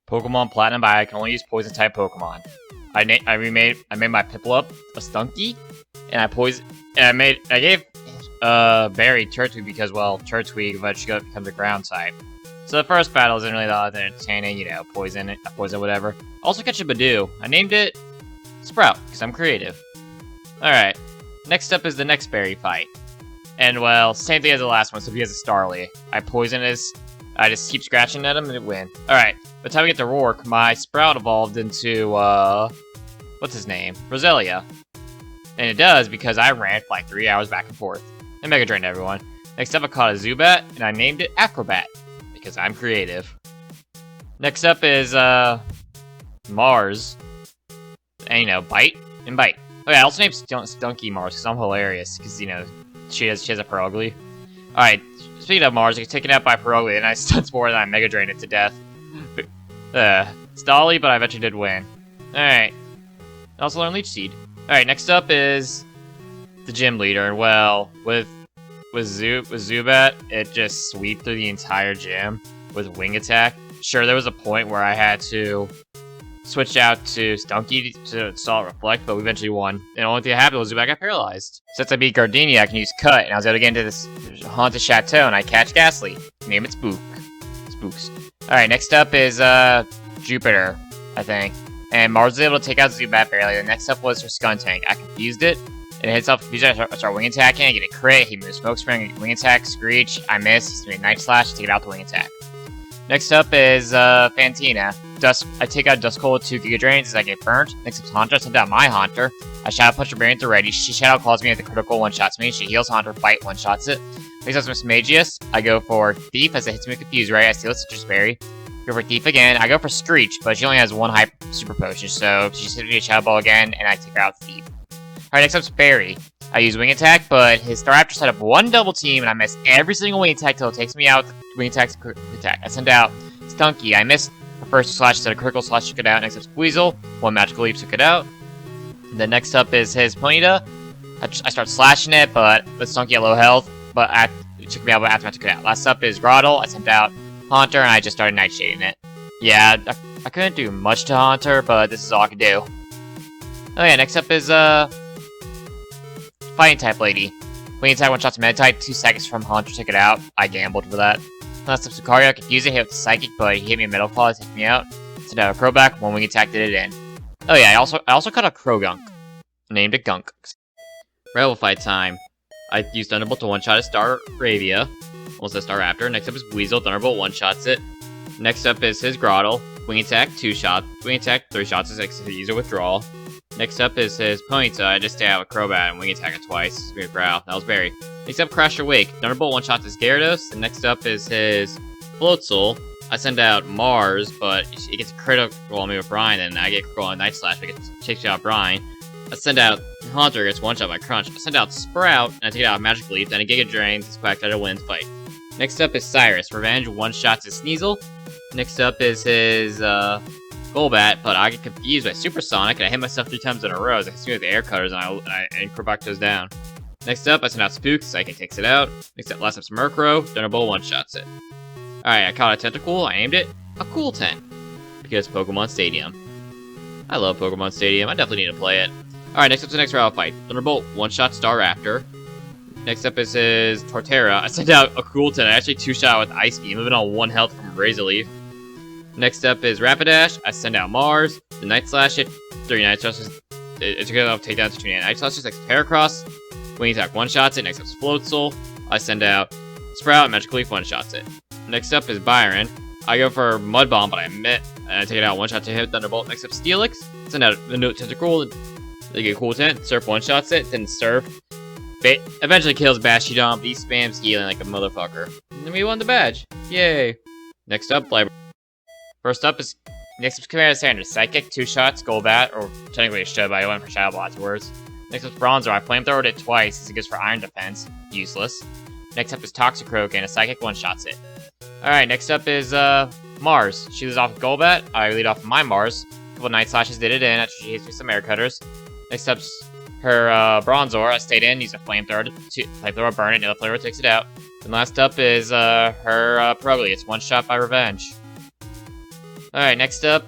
Pokemon Platinum, but I can only use Poison type Pokemon. I made my Piplup a Stunky, and I gave Barry Turtwig because, well, Turtwig eventually becomes a ground type. So the first battle isn't really that entertaining, you know, poison, whatever. Also catch a Badoo. I named it Sprout, because I'm creative. Alright, next up is the next Barry fight. And, well, same thing as the last one, so he has a Starly. I just keep scratching at him and it win. Alright, by the time we get to Rourke, my Sprout evolved into, what's his name? Roselia. And it does because I ran for like 3 hours back and forth. And Mega Drained everyone. Next up I caught a Zubat, and I named it Acrobat, because I'm creative. Next up is, Mars. And, you know, Bite and Bite. Okay, I also named Stunky Mars, because I'm hilarious, because, you know, she has a Perugly. Alright, speaking of Mars, I get taken out by Perugly, and I stuns more than I Mega Drained it to death. Stolly, but I eventually did win. Alright. I also learned Leech Seed. Alright, next up is the gym leader, and well, with Zubat, it just sweeped through the entire gym with Wing Attack. Sure, there was a point where I had to switch out to Stunky to Assault Reflect, but we eventually won. And the only thing that happened was Zubat got paralyzed. Since I beat Gardenia, I can use Cut, and I was able to get into this Haunted Chateau, and I catch Ghastly. Name it Spooks. Alright, next up is, Jupiter, I think. And Mars was able to take out Zubat barely. The next up was her Skuntank. I confused it. And it hits off Confused. I start Wing Attacking. I get a crit. He moves Smoke Spring. Wing Attack. Screech. I miss. He's doing Night Slash. Take it out the Wing Attack. Next up is Fantina. I take out Duskull with 2 Giga Drains as I get burnt. Next up is Haunter. I send out my Haunter. I Shadow Punch her Barrier into ready. She Shadow Claws me at the critical one-shots me. She heals Haunter. Bite one-shots it. Next up is Miss Magius. I go for Thief as it hits me with Confuse Ray. I steal its Citrus Berry. Go for Thief again. I go for Screech, but she only has 1 Hyper Super Potion, so she's hitting me a Shadow Ball again, and I take her out with Thief. Alright, next up's Barry. I use Wing Attack, but his Staraptor set up 1 double team, and I miss every single Wing Attack till it takes me out with Wing Attack's attack. I send out Stunky. I missed the first slash, instead of critical slash took it out. Next up's Weasel. 1 Magical Leap took it out. And then next up is his Ponyta. I start slashing it, but with Stunky at low health, but it took me out after I took it out. Last up is Groddle. I sent out Haunter, and I just started Nightshading it. Yeah, I couldn't do much to Haunter, but this is all I could do. Oh yeah, next up is, Fighting type lady. Wing Attack one-shots Meditite, 2 seconds from Haunter took it out. I gambled for that. Last up Lucario, I could use it, hit with the Psychic, but he hit me a Metal Claw to take me out. Sent out a Crobat, 1 Wing Attack did it in. Oh yeah, I also caught a Krogunk. Named it Gunk. Rival fight time. I used Thunderbolt to one-shot a Staravia. Almost a Staraptor. Next up is Weasel, Thunderbolt one-shots it. Next up is his Groddle. Wing Attack, 2 shots. Wing Attack, 3 shots is to use a withdrawal. Next up is his Ponyta. I just stay out with Crobat and Wing Attack it twice. Spirit Growl. That was Barry. Next up, Crash Awake. Thunderbolt one-shots his Gyarados. And next up is his Floatzel. I send out Mars, but it gets critical on me with Brian, and I get critical on Night Slash, but it takes out Brian. I send out Haunter, gets one-shot by Crunch. I send out Sprout, and I take it out Magic Leap, then a Giga Drain, this Quackdata wins fight. Next up is Cyrus. Revenge, one-shots his Sneasel. Next up is his, Golbat, but I get confused by Supersonic, and I hit myself 3 times in a row as I hit me with the Air Cutters, and Crobat goes down. Next up, I send out Spook, Psychic takes it out. Next up, last up's Murkrow, Thunderbolt one-shots it. Alright, I caught a Tentacool, I named it a Cool Tent, because Pokemon Stadium. I love Pokemon Stadium, I definitely need to play it. Alright, next up's the next rival fight. Thunderbolt, one-shot Staraptor. Next up is his Torterra. I sent out a Cool Tent, I actually 2-shot with Ice Beam, moving on 1 health from Razor Leaf. Next up is Rapidash. I send out Mars. The Night Slash hit 3 Night Slashes. It took it off takedowns between Night Slashes. Next Heracross. Wing Attack one-shots it. Next up is Floatzel. I send out Sprout. Magic Leaf one-shots it. Next up is Byron. I go for Mud Bomb, but I miss. And I take it out one-shot to hit Thunderbolt. Next up Steelix. Send out a Note Tentacool. They get Cool Tent. Surf one-shots it. Then Surf. Eventually kills Bastiodon, but he spams healing like a motherfucker. And then we won the badge. Yay. Next up, Library. First up is Commander Sanders. Psychic, 2 shots, Golbat, or technically it should, but I went for Shadow Ball afterwards. Next up is Bronzor. I Flamethrowed it twice as it goes for Iron Defense. Useless. Next up is Toxicroak, and a Psychic one-shots it. Alright, next up is Mars. She leads off with Golbat. I lead off with my Mars. A couple Night Slashes did it in after she hits me some Air Cutters. Next up's her Bronzor. I stayed in, used a Flamethrower, burn it, and the Flamethrower takes it out. And last up is her Perugly. It's one shot by Revenge. Alright, next up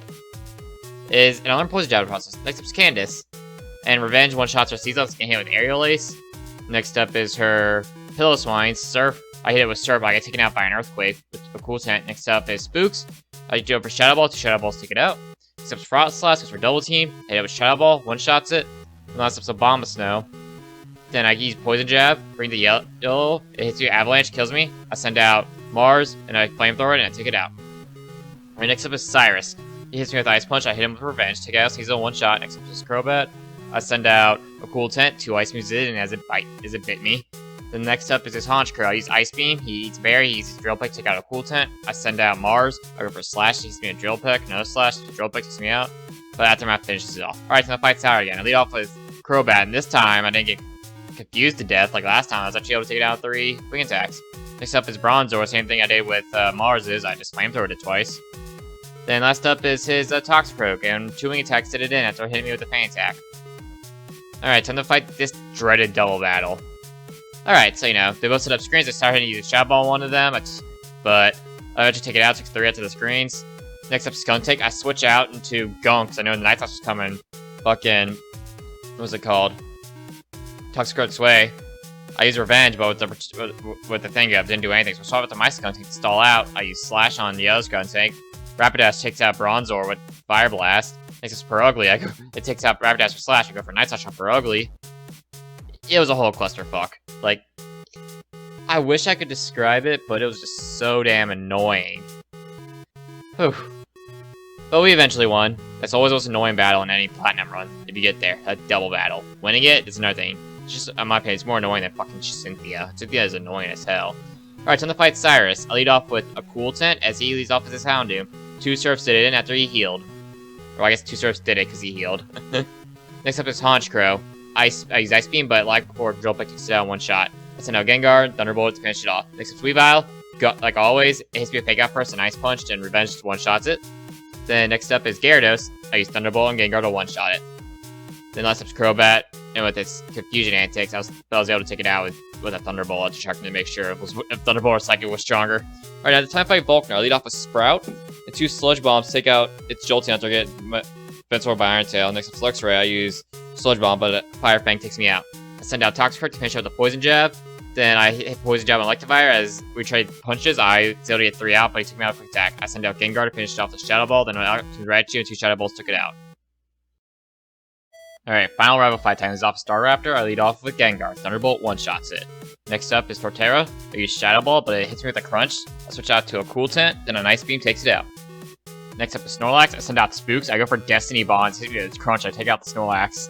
is an unlearned poison jab process. Next up is Candace. And Revenge one-shots her Caesar, can hit with Aerial Ace. Next up is her Piloswine. Surf, I hit it with Surf, I get taken out by an Earthquake with a cool tent. Next up is Spooks. I do it for Shadow Ball, 2 Shadow Balls take it out. Next up is Frost Slash, goes for Double Team. I hit it with Shadow Ball, one-shots it. And last up is Bomb Snow. Then I use Poison Jab, bring the yellow, it hits you, Avalanche, kills me. I send out Mars, and I Flamethrower it, and I take it out. Right, next up is Cyrus. He hits me with Ice Punch, I hit him with Revenge, take out Caesar, one shot. Next up is Crobat. I send out a Cool Tent, 2 Ice Moves in, and as it bit me. Then next up is his Honchkrow. I use Ice Beam, he eats Berry, he uses Drill Peck, take out a Cool Tent. I send out Mars, I go for Slash, he hits me a Drill Peck, another Slash, Drill Peck takes me out. But Aftermath finishes it off. Alright, so the fight's out again. I lead off with Crobat, and this time I didn't get confused to death like last time. I was actually able to take it out 3 wing attacks. Next up is Bronzor, same thing I did with Mars is, I just Flamethrowed it twice. Then last up is his Toxaproke, and 2 wing attacks did it in after hitting me with a Pain Attack. Alright, time to fight this dreaded double battle. Alright, so they both set up screens. I started to use a Shadow Ball on one of them, but I had to take it out, took 3 out to the screens. Next up is Skuntank. I switch out into Gunk, because I know the Night Slash was coming. Fucking, what was it called? Toxicroak Sway. I use Revenge, but with the thing up, didn't do anything. So I swap it to my Skuntank to stall out. I use Slash on the other Skuntank. Rapidash takes out Bronzor with Fire Blast. Next is Perugly. It takes out Rapidash for Slash. I go for Night Slash on Perugly. It was a whole clusterfuck. Like, I wish I could describe it, but it was just so damn annoying. Whew. But we eventually won. That's always the most annoying battle in any Platinum run, if you get there. A double battle. Winning it is another thing. It's just, in my opinion, it's more annoying than fucking Cynthia. Cynthia is annoying as hell. Alright, time to fight Cyrus. I lead off with a Cool Tent, as he leads off with his Houndoom. 2 Surfs did it in after he healed. Or I guess 2 Surfs did it because he healed. Next up is Honchkrow. I use Ice Beam, but like before, Drill Peck takes it out in 1 shot. I send out Gengar, Thunderbolt to finish it off. Next up is Weavile. Like always, it hits me with Fake Out first and Ice Punch, and Revenge just 1-shots it. Then next up is Gyarados. I use Thunderbolt and Gengar to 1-shot it. Then last up is Crobat, and with its Confusion antics, I was able to take it out with a Thunderbolt to check to make sure if Thunderbolt or Psychic was stronger. Alright, now the time to fight Volkner. I lead off with Sprout, and 2 Sludge Bombs take out its Jolteon after I get Venusaur by Iron Tail. Next up is Luxray. I use Sludge Bomb, but Fire Fang takes me out. I send out Toxaproke to finish out the Poison Jab. Then I hit Poison Jab on Electivire. As we trade punches, I was able to get 3 out, but he took me out with a quick attack. I send out Gengar to finish it off the Shadow Ball. Then I went out to Raichu, and 2 Shadow Balls took it out. Alright, final rival fight time is off Staraptor. I lead off with Gengar. Thunderbolt 1-shots it. Next up is Torterra. I use Shadow Ball, but it hits me with a Crunch. I switch out to a Cool Tent, then an Ice Beam takes it out. Next up is Snorlax. I send out Spooks. I go for Destiny Bonds. Hit me with Crunch. I take out the Snorlax.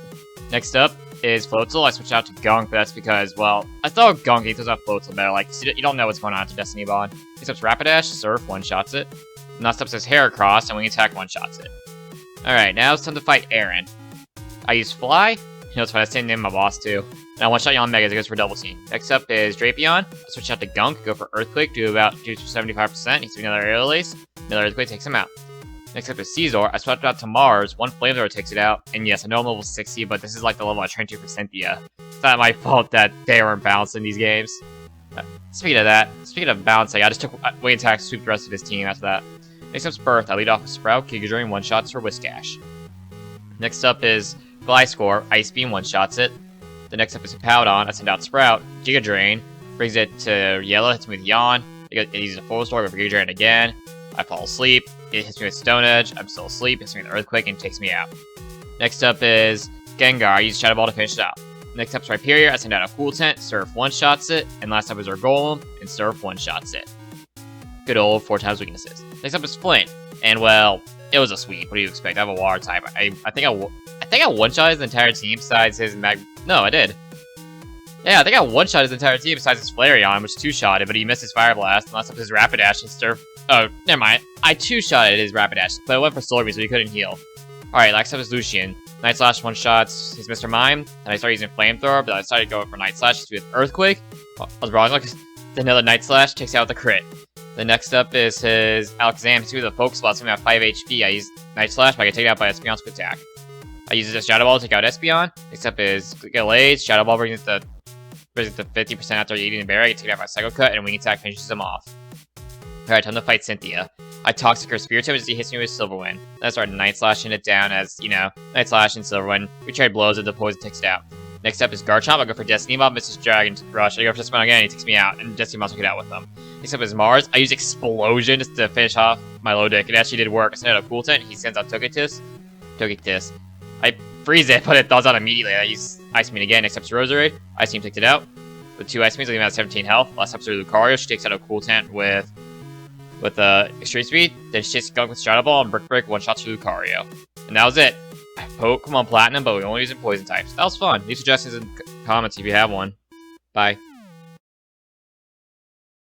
Next up is Floatzel. I switch out to Gunk, but that's because, well, I thought Gunk he throws out Floatzel better. Like, you don't know what's going on after Destiny Bond. Next up is Rapidash. Surf 1-shots it. Next up is Heracross, and Wing Attack 1-shots it. Alright, now it's time to fight Aaron. I use Fly. It's fine, I same name my boss too. And I 1-shot Yon Mega, it goes for Double Team. Next up is Drapion. I switch out to Gunk, go for Earthquake, do 75%. He's another Aerial Ace. Another Earthquake takes him out. Next up is Caesar. I swapped out to Mars. 1 Flamethrower takes it out. And yes, I know I'm level 60, but this is like the level I trained to for Cynthia. It's not my fault that they weren't balanced in these games. Speaking of balancing, I just took Wing Attack, sweep the rest of his team after that. Next up is Birth. I lead off with Sprout, Giga Drain, 1-shots for Whiscash. Next up is Gliscor. Ice Beam, 1-shots it. The next up is Hippowdon. I send out Sprout, Giga Drain, brings it to Yellow, hits me with Yawn. It uses a Full Restore, go for Giga Drain again. I fall asleep. It hits me with Stone Edge. I'm still asleep. Hits me with Earthquake and takes me out. Next up is Gengar. I use Shadow Ball to finish it out. Next up is Rhyperior. I send out a Cool Tent. Surf 1-shots it. And last up is Golem, and Surf 1-shots it. Good old 4 times weaknesses. Next up is Flint. And well, it was a sweep. What do you expect? I have a Water type. I think I 1-shot his entire team besides his No, I did. Yeah, I think I 1-shot his entire team besides his Flareon, which 2-shotted, but he missed his Fire Blast. And last up his Rapidash and Surf. Oh, never mind. I 2-shotted his Rapidash, but I went for Solar Beam so he couldn't heal. Alright, next up is Lucian. Night Slash 1-shots his Mr. Mime, and I started using Flamethrower, but I decided to go for Night Slash with Earthquake. I was wrong, look, another Night Slash takes out the crit. The next up is his Alakazam, hits me with a Focus Blast, giving me 5 HP. I use Night Slash, but I get taken out by Espeon's quick attack. I use this Shadow Ball to take out Espeon. Next up is Gallade. Shadow Ball brings it to 50% after eating the berry. I get taken out by Psycho Cut, and Wing Attack finishes him off. Alright, time to fight Cynthia. I Toxic her Spirit Type as he hits me with Silver Wind. Then I start Night Slashing it down as, you know, Night Slash and Silver Wind. We trade blows and the poison takes it out. Next up is Garchomp. I go for Destiny Mob, Mrs. Dragon Rush. I go for this one again, he takes me out, and Destiny Mob took it out with them. Next up is Mars. I use Explosion just to finish off my low deck. It actually did work. I sent out a Cool Tent. He sends out Togekiss. I freeze it, but it thaws out immediately. I use Ice Beam again. Next up is Roserade. Ice Beam takes it out. With 2 Ice Beams, I give him out 17 health. Last episode of Lucario, she takes out a Cool Tent with Extreme Speed. Then she takes Gunk with Shadow Ball and Brick Break one-shots for Lucario. And that was it. Pokemon Platinum, but we only use it Poison types. That was fun. Leave suggestions in the comments if you have one. Bye.